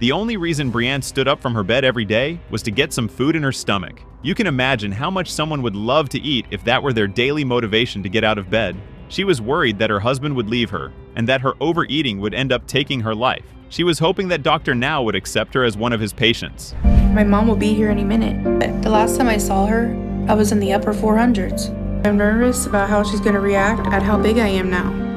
The only reason Brienne stood up from her bed every day was to get some food in her stomach. You can imagine how much someone would love to eat if that were their daily motivation to get out of bed. She was worried that her husband would leave her and that her overeating would end up taking her life. She was hoping that Dr. Now would accept her as one of his patients. My mom will be here any minute. The last time I saw her, I was in the upper 400s. I'm nervous about how she's gonna react at how big I am now.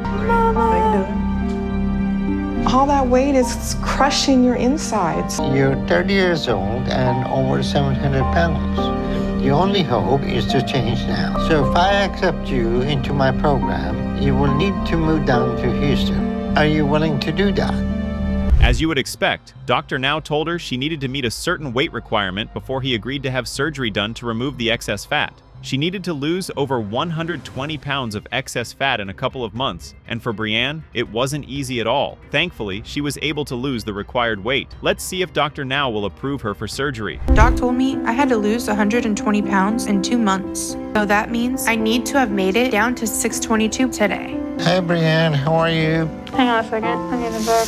All that weight is crushing your insides. You're 30 years old and over 700 pounds. The only hope is to change now. So if I accept you into my program, you will need to move down to Houston. Are you willing to do that? As you would expect, Dr. Now told her she needed to meet a certain weight requirement before he agreed to have surgery done to remove the excess fat. She needed to lose over 120 pounds of excess fat in a couple of months, and for Brienne, it wasn't easy at all. Thankfully, she was able to lose the required weight. Let's see if Dr. Now will approve her for surgery. Doc told me I had to lose 120 pounds in 2 months. So that means I need to have made it down to 622 today. Hey Brienne, how are you? Hang on a second, I'm getting back.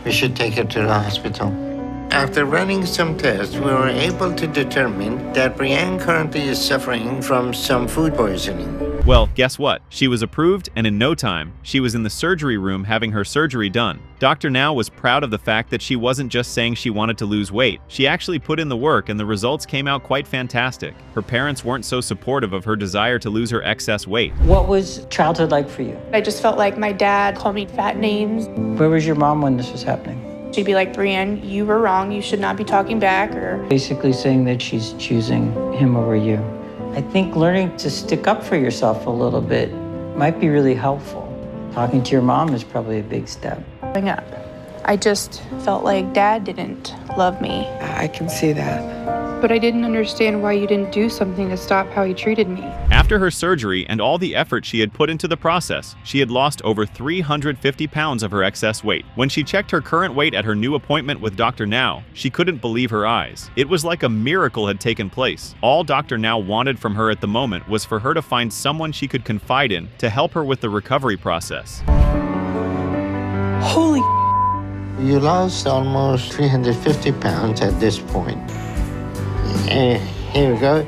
We should take her to the hospital. After running some tests, we were able to determine that Brienne currently is suffering from some food poisoning. Well, guess what? She was approved, and in no time, she was in the surgery room having her surgery done. Dr. Now was proud of the fact that she wasn't just saying she wanted to lose weight. She actually put in the work, and the results came out quite fantastic. Her parents weren't so supportive of her desire to lose her excess weight. What was childhood like for you? I just felt like my dad called me fat names. Where was your mom when this was happening? She'd be like, Brienne, you were wrong. You should not be talking back. Or Basically saying that she's choosing him over you. I think learning to stick up for yourself a little bit might be really helpful. Talking to your mom is probably a big step. growing up, I just felt like Dad didn't love me. I can see that. But I didn't understand why you didn't do something to stop how he treated me. After her surgery and all the effort she had put into the process, she had lost over 350 pounds of her excess weight. When she checked her current weight at her new appointment with Dr. Now, she couldn't believe her eyes. It was like a miracle had taken place. All Dr. Now wanted from her at the moment was for her to find someone she could confide in to help her with the recovery process. Holy You lost almost 350 pounds at this point. Here we go.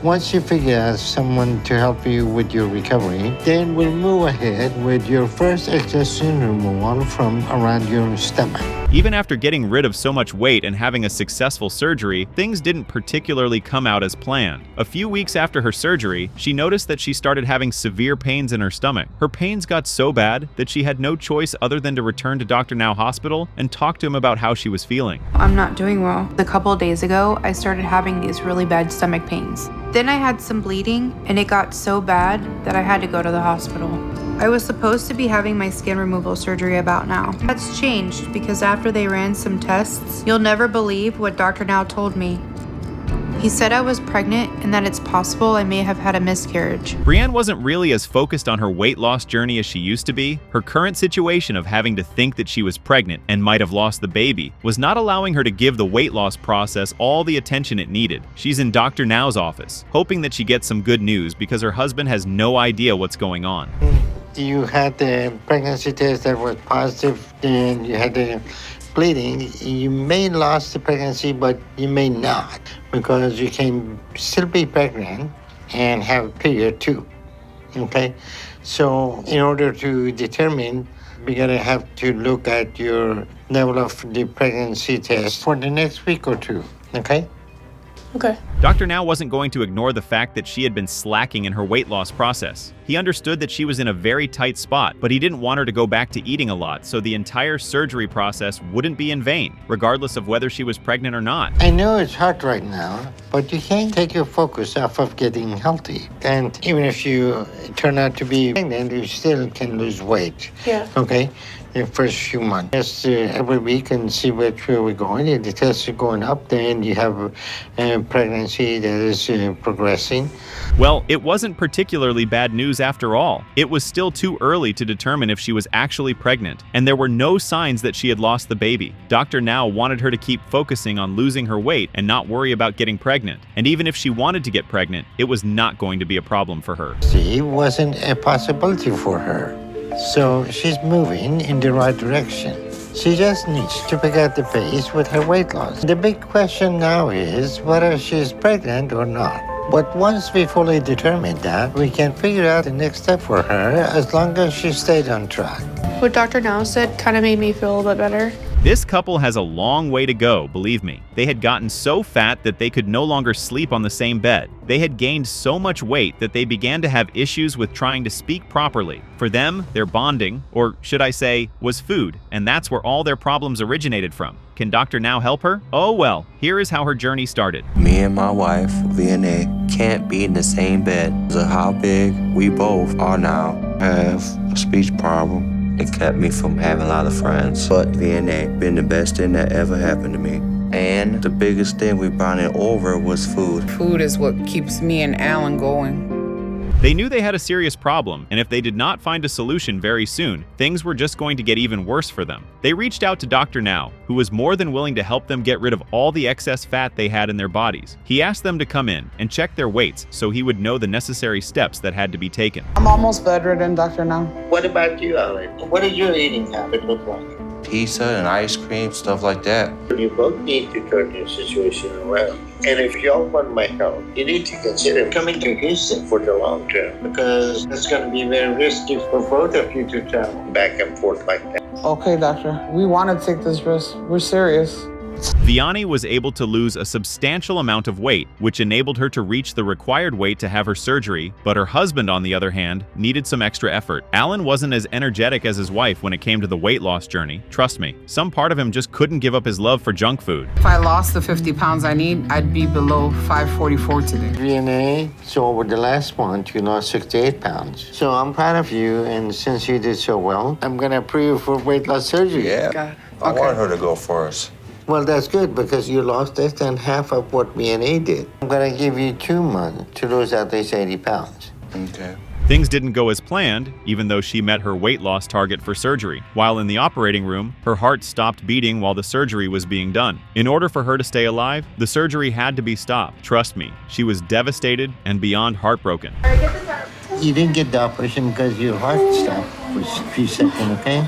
Once you figure out someone to help you with your recovery, then we'll move ahead with your first excess removal from around your stomach. Even after getting rid of so much weight and having a successful surgery, things didn't particularly come out as planned. A few weeks after her surgery, she noticed that she started having severe pains in her stomach. Her pains got so bad that she had no choice other than to return to Dr. Now Hospital and talk to him about how she was feeling. I'm not doing well. A couple of days ago, I started having these really bad stomach pains. Then I had some bleeding, and it got so bad that I had to go to the hospital. I was supposed to be having my skin removal surgery about now. That's changed because after they ran some tests, you'll never believe what Dr. Now told me. He said I was pregnant and that it's possible I may have had a miscarriage. Brienne wasn't really as focused on her weight loss journey as she used to be. Her current situation of having to think that she was pregnant and might have lost the baby was not allowing her to give the weight loss process all the attention it needed. She's in Dr. Now's office, hoping that she gets some good news because her husband has no idea what's going on. You had the pregnancy test that was positive, then you had the bleeding. You may lost the pregnancy, but you may not, because you can still be pregnant and have a period too. Okay, so in order to determine, we're gonna have to look at your level of the pregnancy test for the next week or two. Okay. Okay. Dr. Now wasn't going to ignore the fact that she had been slacking in her weight loss process. He understood that she was in a very tight spot, but he didn't want her to go back to eating a lot, so the entire surgery process wouldn't be in vain, regardless of whether she was pregnant or not. I know it's hard right now, but you can't take your focus off of getting healthy. And even if you turn out to be pregnant, you still can lose weight. Yeah. Okay? The first few months. Just every week and see which way we're going. If the tests are going up, then you have a pregnancy that is progressing. Well, it wasn't particularly bad news after all. It was still too early to determine if she was actually pregnant, and there were no signs that she had lost the baby. Dr. Now wanted her to keep focusing on losing her weight and not worry about getting pregnant. And even if she wanted to get pregnant, it was not going to be a problem for her. See, it wasn't a possibility for her. So she's moving in the right direction. She just needs to pick up the pace with her weight loss. The big question now is whether she's pregnant or not. But once we fully determine that, we can figure out the next step for her as long as she stays on track. What Dr. Now said kind of made me feel a bit better. This couple has a long way to go, believe me. They had gotten so fat that they could no longer sleep on the same bed. They had gained so much weight that they began to have issues with trying to speak properly. For them, their bonding, or should I say, was food, and that's where all their problems originated from. Can Dr. Now help her? Oh well, here is how her journey started. Me and my wife, Vianey, can't be in the same bed. Because of how big we both are now. I have a speech problem. It kept me from having a lot of friends. But Vianey been the best thing that ever happened to me. And the biggest thing we bonded over was food. Food is what keeps me and Alan going. They knew they had a serious problem, and if they did not find a solution very soon, things were just going to get even worse for them. They reached out to Dr. Now, who was more than willing to help them get rid of all the excess fat they had in their bodies. He asked them to come in and check their weights so he would know the necessary steps that had to be taken. I'm almost bedridden, Dr. Now. What about you, Alan? What does your eating habit look like? Pizza and ice cream, stuff like that. You both need to turn your situation around. And if y'all want my help, you need to consider coming to Houston for the long term because it's going to be very risky for both of you to travel back and forth like that. Okay, doctor. We want to take this risk. We're serious. Vianey was able to lose a substantial amount of weight, which enabled her to reach the required weight to have her surgery, but her husband, on the other hand, needed some extra effort. Alan wasn't as energetic as his wife when it came to the weight loss journey. Trust me, some part of him just couldn't give up his love for junk food. If I lost the 50 pounds I need, I'd be below 544 today. Vianey, so over the last month, you lost 68 pounds. So I'm proud of you, and since you did so well, I'm going to approve you for weight loss surgery. Yeah, God. I Okay. want her to go first. Well, that's good because you lost less than half of what Vianey did. I'm going to give you 2 months to lose at least 80 pounds. Okay. Things didn't go as planned, even though she met her weight loss target for surgery. While in the operating room, her heart stopped beating while the surgery was being done. In order for her to stay alive, the surgery had to be stopped. Trust me, she was devastated and beyond heartbroken. You didn't get the operation because your heart stopped for a few seconds, okay?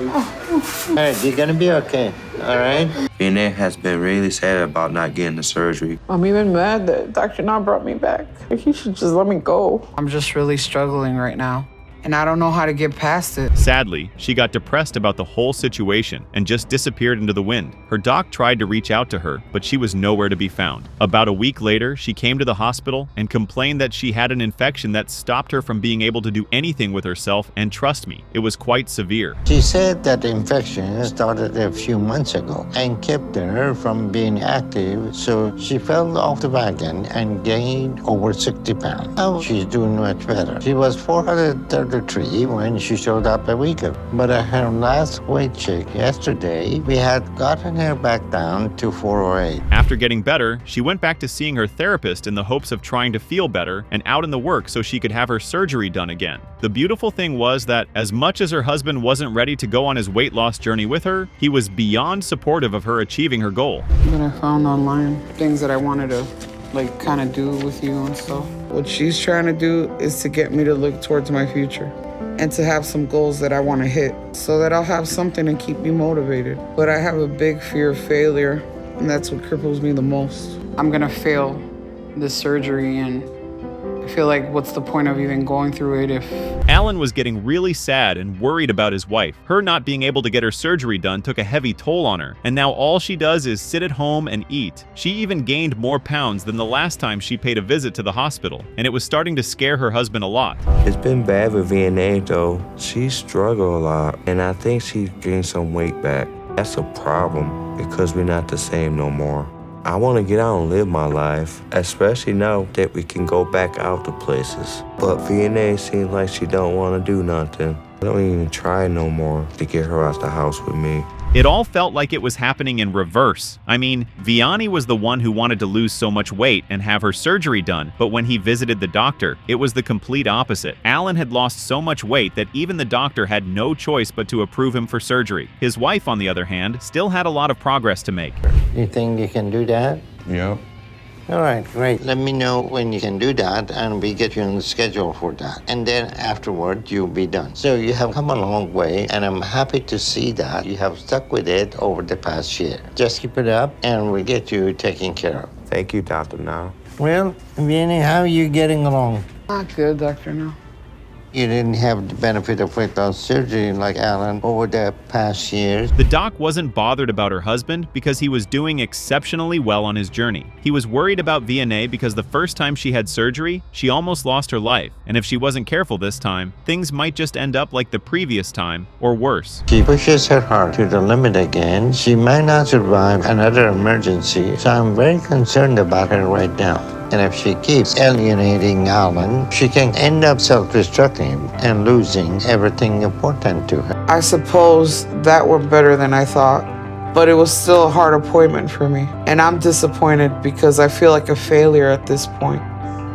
All right, you're going to be okay, all right? Vianey has been really sad about not getting the surgery. I'm even mad that Dr. Now brought me back. He should just let me go. I'm just really struggling right now, and I don't know how to get past it. Sadly, she got depressed about the whole situation and just disappeared into the wind. Her doc tried to reach out to her, but she was nowhere to be found. About a week later, she came to the hospital and complained that she had an infection that stopped her from being able to do anything with herself, and trust me, it was quite severe. She said that the infection started a few months ago and kept her from being active, so she fell off the wagon and gained over 60 pounds. Now she's doing much better. She was 433 when she showed up a week ago, but at her last weight check yesterday, we had gotten her back down to 408. After getting better, she went back to seeing her therapist in the hopes of trying to feel better and out in the work so she could have her surgery done again. The beautiful thing was that as much as her husband wasn't ready to go on his weight loss journey with her, he was beyond supportive of her achieving her goal. That I found online, things that I wanted to kind of do with you and stuff. What she's trying to do is to get me to look towards my future and to have some goals that I want to hit so that I'll have something to keep me motivated. But I have a big fear of failure, and that's what cripples me the most. I'm gonna fail this surgery, and I feel like what's the point of even going through it if... Alan was getting really sad and worried about his wife. Her not being able to get her surgery done took a heavy toll on her, and now all she does is sit at home and eat. She even gained more pounds than the last time she paid a visit to the hospital, and it was starting to scare her husband a lot. It's been bad with Vianey though. She struggled a lot, and I think she gained some weight back. That's a problem because we're not the same no more. I want to get out and live my life, especially now that we can go back out to places. But Vianey seems like she don't want to do nothing. I don't even try no more to get her out the house with me. It all felt like it was happening in reverse. I mean, Vianey was the one who wanted to lose so much weight and have her surgery done, but when he visited the doctor, it was the complete opposite. Alan had lost so much weight that even the doctor had no choice but to approve him for surgery. His wife, on the other hand, still had a lot of progress to make. You think you can do that? Yep. All right, great. Let me know when you can do that, and we get you on the schedule for that. And then afterward, you'll be done. So you have come a long way, and I'm happy to see that you have stuck with it over the past year. Just keep it up, and we'll get you taken care of. Thank you, Dr. Now. Well, Vianey, how are you getting along? Not good, Doctor. No. You didn't have the benefit of weight loss surgery like Alan over the past years. The doc wasn't bothered about her husband because he was doing exceptionally well on his journey. He was worried about Vianey because the first time she had surgery, she almost lost her life, and if she wasn't careful this time, things might just end up like the previous time, or worse. She pushes her heart to the limit again. She might not survive another emergency, so I'm very concerned about her right now. And if she keeps alienating Alan, she can end up self-destructing and losing everything important to her. I suppose that went better than I thought, but it was still a hard appointment for me. And I'm disappointed because I feel like a failure at this point.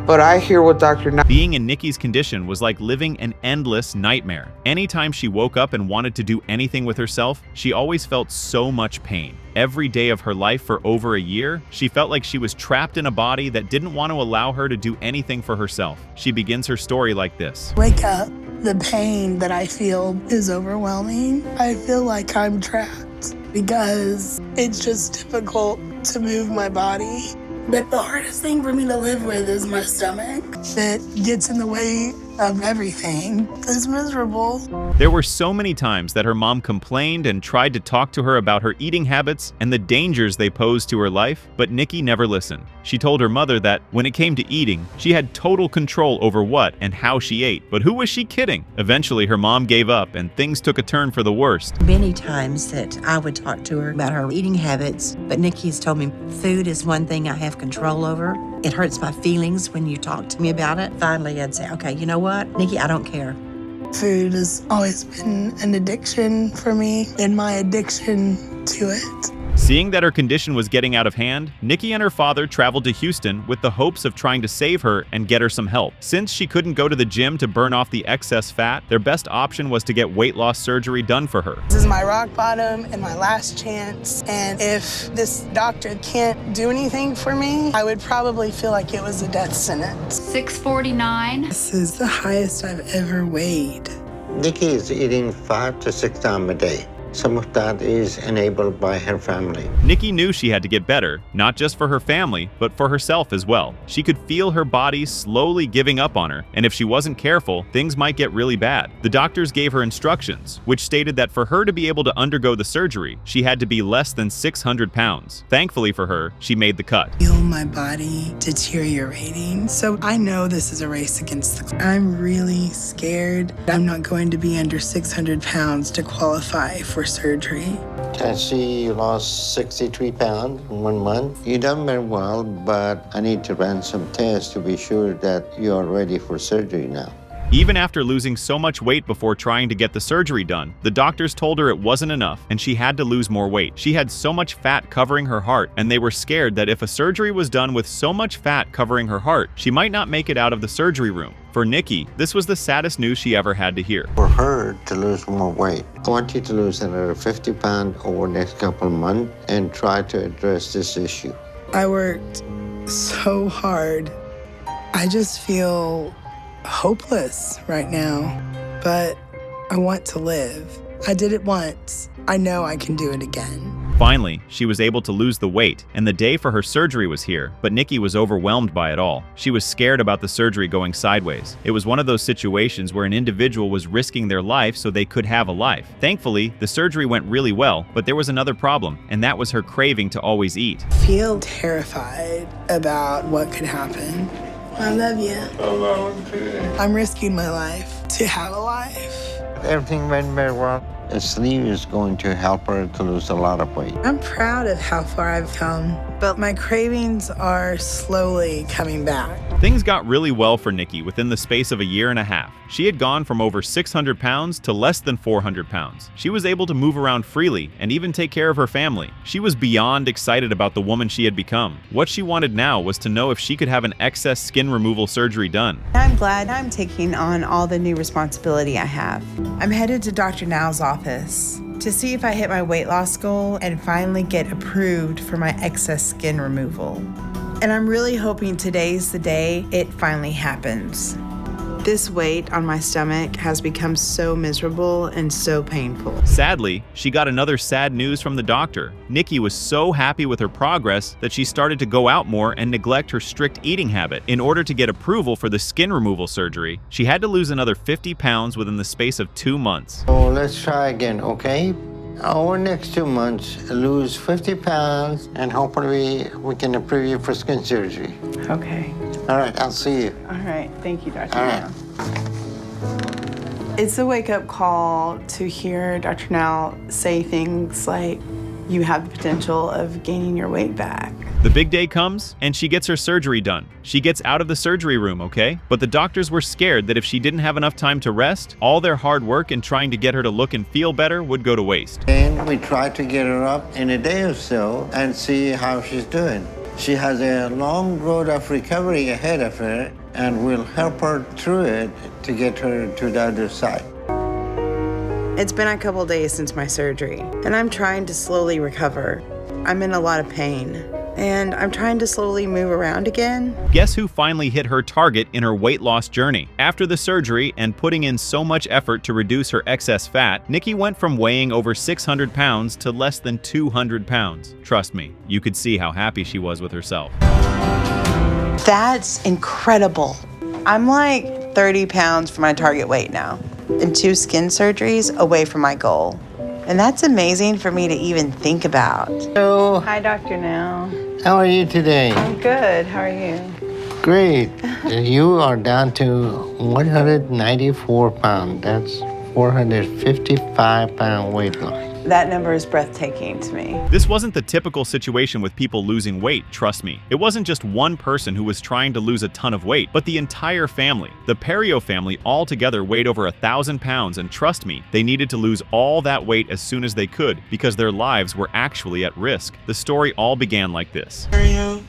But I hear what Dr. Being in Nikki's condition was like living an endless nightmare. Anytime she woke up and wanted to do anything with herself, she always felt so much pain. Every day of her life for over a year, she felt like she was trapped in a body that didn't want to allow her to do anything for herself. She begins her story like this. Wake up. The pain that I feel is overwhelming. I feel like I'm trapped because it's just difficult to move my body. But the hardest thing for me to live with is my stomach. It gets in the way of everything. It's miserable. There were so many times that her mom complained and tried to talk to her about her eating habits and the dangers they posed to her life, but Nikki never listened. She told her mother that when it came to eating, she had total control over what and how she ate. But who was she kidding? Eventually, her mom gave up and things took a turn for the worst. Many times that I would talk to her about her eating habits, but Nikki's told me food is one thing I have control over. It hurts my feelings when you talk to me about it. Finally, I'd say, okay, you know what, Nikki, I don't care. Food has always been an addiction for me, and my addiction to it. Seeing that her condition was getting out of hand, Nikki and her father traveled to Houston with the hopes of trying to save her and get her some help. Since she couldn't go to the gym to burn off the excess fat, their best option was to get weight loss surgery done for her. This is my rock bottom and my last chance, and if this doctor can't do anything for me, I would probably feel like it was a death sentence. 649. This is the highest I've ever weighed. Nikki is eating 5 to 6 times a day. Some of that is enabled by her family. Nikki knew she had to get better, not just for her family, but for herself as well. She could feel her body slowly giving up on her, and if she wasn't careful, things might get really bad. The doctors gave her instructions, which stated that for her to be able to undergo the surgery, she had to be less than 600 pounds. Thankfully for her, she made the cut. I feel my body deteriorating, so I know this is a race against the clock. I'm really scared. I'm not going to be under 600 pounds to qualify for surgery. I see you lost 63 pounds in 1 month. You done very well, but I need to run some tests to be sure that you are ready for surgery now. Even after losing so much weight before trying to get the surgery done, the doctors told her it wasn't enough and she had to lose more weight. She had so much fat covering her heart, and they were scared that if a surgery was done with so much fat covering her heart, she might not make it out of the surgery room. For Nikki, this was the saddest news she ever had to hear. For her to lose more weight, I want you to lose another 50 pounds over the next couple of months and try to address this issue. I worked so hard. I just feel hopeless right now, but I want to live. I did it once. I know I can do it again. Finally, she was able to lose the weight, and the day for her surgery was here, but Nikki was overwhelmed by it all. She was scared about the surgery going sideways. It was one of those situations where an individual was risking their life so they could have a life. Thankfully, the surgery went really well, but there was another problem, and that was her craving to always eat. I feel terrified about what could happen. I love you. I love you. I'm risking my life to have a life. Everything went very well. A sleeve is going to help her to lose a lot of weight. I'm proud of how far I've come, but my cravings are slowly coming back. Things got really well for Nikki within the space of a year and a half. She had gone from over 600 pounds to less than 400 pounds. She was able to move around freely and even take care of her family. She was beyond excited about the woman she had become. What she wanted now was to know if she could have an excess skin removal surgery done. I'm glad I'm taking on all the new responsibility I have. I'm headed to Dr. Now's office to see if I hit my weight loss goal and finally get approved for my excess skin removal. And I'm really hoping today's the day it finally happens. This weight on my stomach has become so miserable and so painful. Sadly, she got another sad news from the doctor. Nikki was so happy with her progress that she started to go out more and neglect her strict eating habit. In order to get approval for the skin removal surgery, she had to lose another 50 pounds within the space of 2 months. So let's try again, okay? Over the next 2 months, lose 50 pounds, and hopefully we can approve you for skin surgery. Okay. All right, I'll see you. All right. Thank you, Dr. All right. It's a wake-up call to hear Dr. Now say things like, you have the potential of gaining your weight back. The big day comes, and she gets her surgery done. She gets out of the surgery room, okay? But the doctors were scared that if she didn't have enough time to rest, all their hard work in trying to get her to look and feel better would go to waste. And we try to get her up in a day or so and see how she's doing. She has a long road of recovery ahead of her, and we'll help her through it to get her to the other side. It's been a couple days since my surgery, and I'm trying to slowly recover. I'm in a lot of pain, and I'm trying to slowly move around again. Guess who finally hit her target in her weight loss journey? After the surgery and putting in so much effort to reduce her excess fat, Nikki went from weighing over 600 pounds to less than 200 pounds. Trust me, you could see how happy she was with herself. That's incredible. I'm like 30 pounds from my target weight now, and 2 skin surgeries away from my goal. And that's amazing for me to even think about. So, Hi, Dr. Now. how are you today? I'm good. How are you? Great. You are down to 194 pounds. That's 455-pound weight loss. That number is breathtaking to me. This wasn't the typical situation with people losing weight, trust me. It wasn't just one person who was trying to lose a ton of weight, but the entire family. The Perrio family all together weighed over 1,000 pounds, and trust me, they needed to lose all that weight as soon as they could because their lives were actually at risk. The story all began like this. Perrio,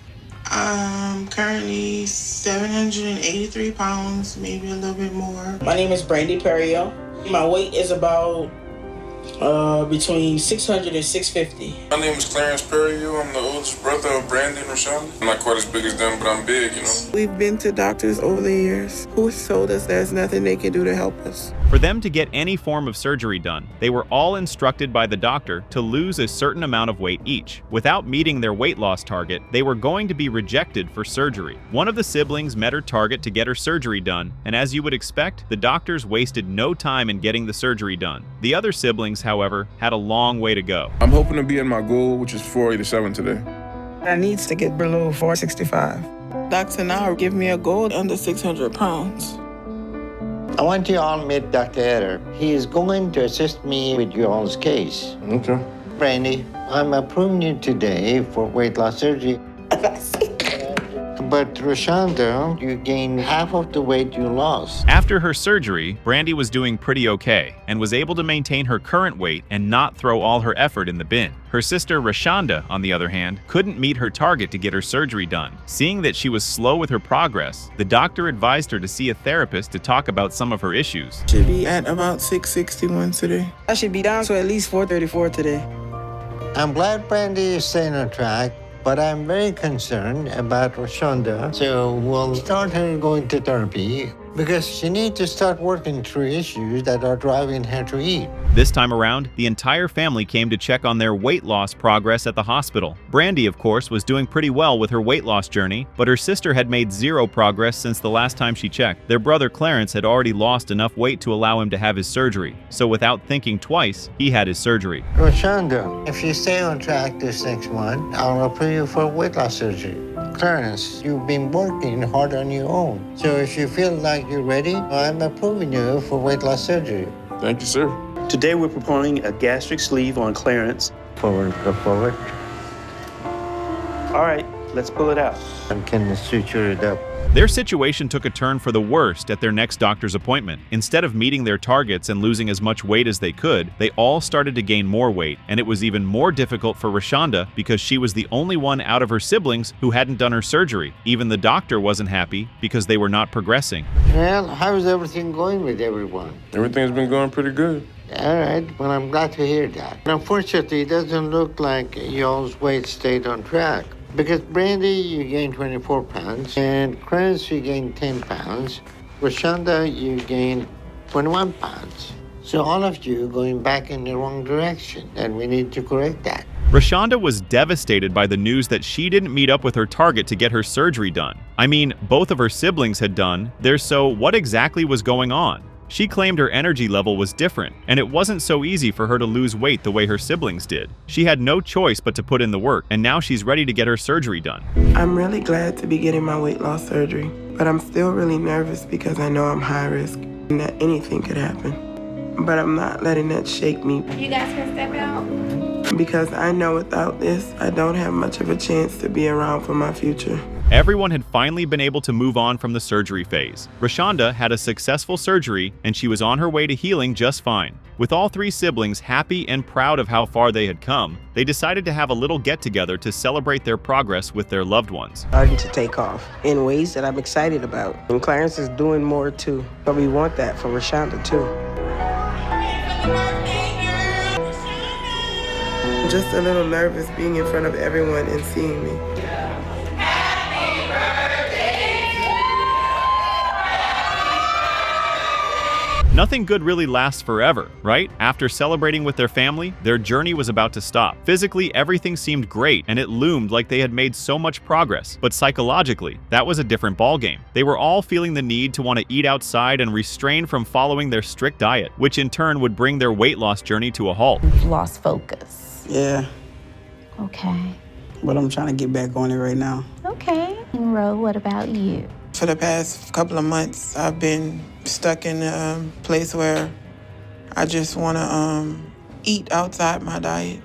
I'm currently 783 pounds, maybe a little bit more. My name is Brandy Perrio. My weight is about between 600 and 650. My name is Clarence Perrio. I'm the oldest brother of Brandon and Rashonda. I'm not quite as big as them, but I'm big, you know. We've been to doctors over the years who told us there's nothing they can do to help us. For them to get any form of surgery done, they were all instructed by the doctor to lose a certain amount of weight each. Without meeting their weight loss target, they were going to be rejected for surgery. One of the siblings met her target to get her surgery done, and as you would expect, the doctors wasted no time in getting the surgery done. The other siblings, however, had a long way to go. I'm hoping to be in my goal, which is 487 today. I need to get below 465. Dr. Now give me a goal under 600 pounds. I want you all to meet Dr. Eder. He is going to assist me with your all's case. Okay. Brandy, I'm approving you today for weight loss surgery. But Rashonda, you gained half of the weight you lost. After her surgery, Brandy was doing pretty okay and was able to maintain her current weight and not throw all her effort in the bin. Her sister Rashonda, on the other hand, couldn't meet her target to get her surgery done. Seeing that she was slow with her progress, the doctor advised her to see a therapist to talk about some of her issues. Should be at about 661 today. I should be down to at least 434 today. I'm glad Brandy is staying on track, but I'm very concerned about Rashonda. So we'll start her going to therapy because she needs to start working through issues that are driving her to eat. This time around, the entire family came to check on their weight loss progress at the hospital. Brandy, of course, was doing pretty well with her weight loss journey, but her sister had made zero progress since the last time she checked. Their brother Clarence had already lost enough weight to allow him to have his surgery, so without thinking twice, he had his surgery. Rashonda, if you stay on track this next month, I'll approve you for weight loss surgery. Clarence, you've been working hard on your own. So if you feel like you're ready, I'm approving you for weight loss surgery. Thank you, sir. Today we're performing a gastric sleeve on Clarence. Forward, go forward. All right, let's pull it out. And can suture it up. Their situation took a turn for the worst at their next doctor's appointment. Instead of meeting their targets and losing as much weight as they could, they all started to gain more weight, and it was even more difficult for Rashonda because she was the only one out of her siblings who hadn't done her surgery. Even the doctor wasn't happy because they were not progressing. Well, how's everything going with everyone? Everything's been going pretty good. All right, well, I'm glad to hear that. Unfortunately, it doesn't look like y'all's weight stayed on track. Because Brandy, you gained 24 pounds, and Chris, you gained 10 pounds. Rashonda, you gained 21 pounds. So all of you going back in the wrong direction, and we need to correct that. Rashonda was devastated by the news that she didn't meet up with her target to get her surgery done. I mean, both of her siblings had done theirs, so what exactly was going on? She claimed her energy level was different, and it wasn't so easy for her to lose weight the way her siblings did. She had no choice but to put in the work, and now she's ready to get her surgery done. I'm really glad to be getting my weight loss surgery, but I'm still really nervous because I know I'm high risk and that anything could happen. But I'm not letting that shake me. You guys can step out. Because I know without this, I don't have much of a chance to be around for my future. Everyone had finally been able to move on from the surgery phase. Rashonda had a successful surgery, and she was on her way to healing just fine. With all three siblings happy and proud of how far they had come, they decided to have a little get-together to celebrate their progress with their loved ones. Starting to take off in ways that I'm excited about. And Clarence is doing more too, but we want that for Rashonda too. I'm just a little nervous being in front of everyone and seeing me. Nothing good really lasts forever, right? After celebrating with their family, their journey was about to stop. Physically, everything seemed great, and it loomed like they had made so much progress. But psychologically, that was a different ballgame. They were all feeling the need to want to eat outside and restrain from following their strict diet, which in turn would bring their weight loss journey to a halt. You've lost focus. Yeah, Okay. but I'm trying to get back on it right now. Okay. Ro, what about you? For the past couple of months, I've been stuck in a place where I just want to eat outside my diet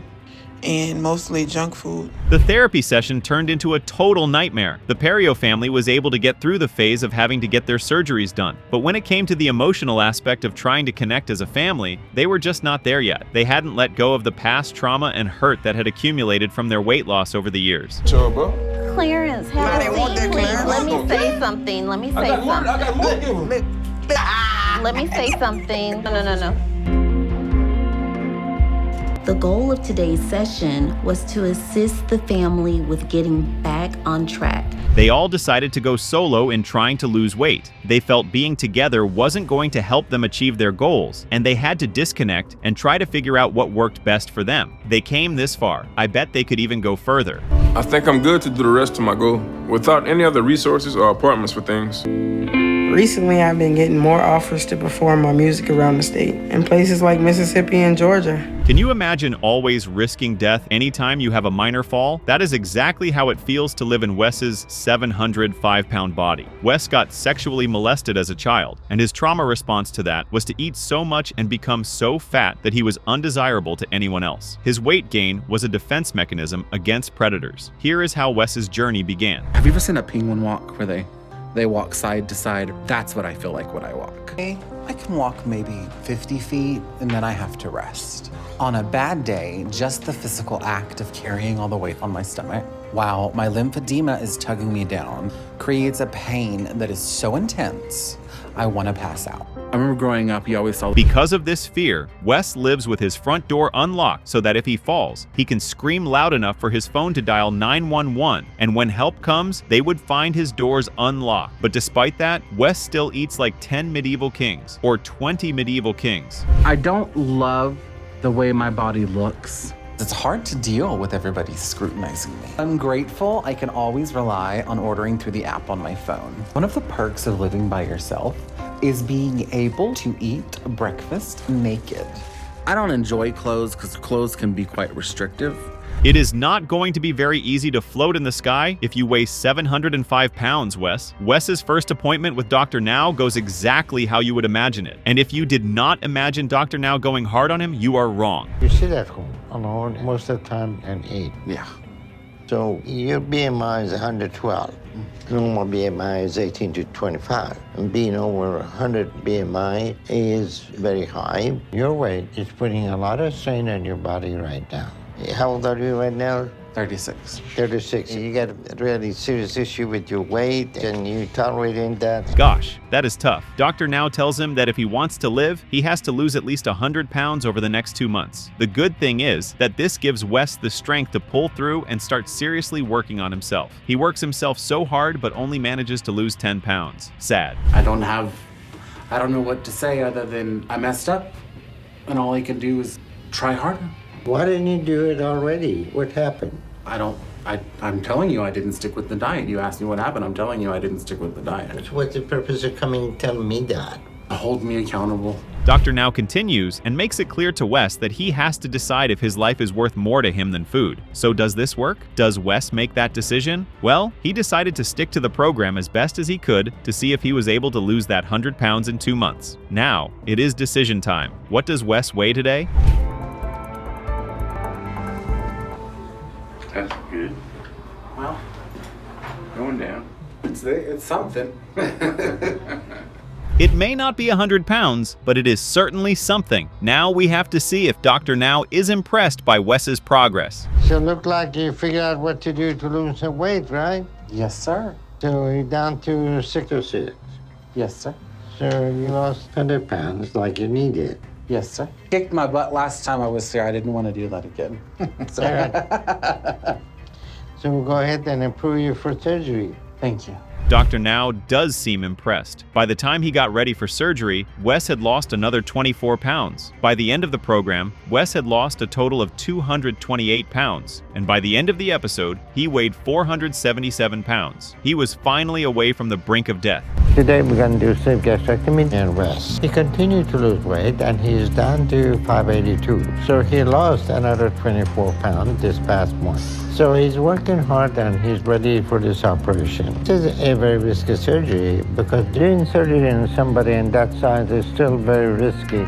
and mostly junk food. The therapy session turned into a total nightmare. The Perrio family was able to get through the phase of having to get their surgeries done. But when it came to the emotional aspect of trying to connect as a family, they were just not there yet. They hadn't let go of the past trauma and hurt that had accumulated from their weight loss over the years. Chill, bro. Clarence, have a seat, please. Let me say something. Let me say something. Let me say something. No. The goal of today's session was to assist the family with getting back on track. They all decided to go solo in trying to lose weight. They felt being together wasn't going to help them achieve their goals, and they had to disconnect and try to figure out what worked best for them. They came this far. I bet they could even go further. I think I'm good to do the rest of my goal without any other resources or apartments for things. Recently, I've been getting more offers to perform my music around the state, in places like Mississippi and Georgia. Can you imagine always risking death anytime you have a minor fall? That is exactly how it feels to live in Wes's 705-pound body. Wes got sexually molested as a child, and his trauma response to that was to eat so much and become so fat that he was undesirable to anyone else. His weight gain was a defense mechanism against predators. Here is how Wes's journey began. Have you ever seen a penguin walk where they walk side to side? That's what I feel like when I walk. I can walk maybe 50 feet and then I have to rest. On a bad day, just the physical act of carrying all the weight on my stomach while my lymphedema is tugging me down creates a pain that is so intense, I want to pass out. I remember growing up, you always saw... Because of this fear, Wes lives with his front door unlocked so that if he falls, he can scream loud enough for his phone to dial 911, and when help comes, they would find his doors unlocked. But despite that, Wes still eats like 10 medieval kings, or 20 medieval kings. I don't love the way my body looks. It's hard to deal with everybody scrutinizing me. I'm grateful I can always rely on ordering through the app on my phone. One of the perks of living by yourself is being able to eat breakfast naked. I don't enjoy clothes because clothes can be quite restrictive. It is not going to be very easy to float in the sky if you weigh 705 pounds, Wes. Wes's first appointment with Dr. Now goes exactly how you would imagine it. And if you did not imagine Dr. Now going hard on him, you are wrong. You sit at home alone most of the time and eat. Yeah. So your BMI is 112. Normal BMI is 18 to 25. And being over 100 BMI is very high. Your weight is putting a lot of strain on your body right now. How old are you right now? 36. 36. You got a really serious issue with your weight and you tolerating that. Gosh, that is tough. Doctor now tells him that if he wants to live, he has to lose at least 100 pounds over the next 2 months. The good thing is that this gives Wes the strength to pull through and start seriously working on himself. He works himself so hard but only manages to lose 10 pounds. Sad. I don't know what to say other than I messed up, and all I can do is try harder. Why didn't you do it already? What happened? I'm telling you I didn't stick with the diet. You asked me what happened. I'm telling you I didn't stick with the diet. What's the purpose of coming and telling me that? Hold me accountable. Doctor now continues and makes it clear to Wes that he has to decide if his life is worth more to him than food. So does this work? Does Wes make that decision? Well, he decided to stick to the program as best as he could to see if he was able to lose that 100 pounds in 2 months. Now, it is decision time. What does Wes weigh today? That's good. Well, going down. It's something. It may not be 100 pounds, but it is certainly something. Now we have to see if Dr. Now is impressed by Wes's progress. So it looked like you figured out what to do to lose some weight, right? Yes, sir. So you're down to 606. Yes, sir. So you lost 100 pounds like you needed. Yes, sir. Kicked my butt last time I was here. I didn't want to do that again. So we'll go ahead and approve you for surgery. Thank you. Dr. Now does seem impressed. By the time he got ready for surgery, Wes had lost another 24 pounds. By the end of the program, Wes had lost a total of 228 pounds. And by the end of the episode, he weighed 477 pounds. He was finally away from the brink of death. Today we're going to do sleeve gastrectomy and rest. He continued to lose weight and he's down to 582. So he lost another 24 pounds this past month. So he's working hard and he's ready for this operation. This is a very risky surgery because doing surgery on somebody in that size is still very risky.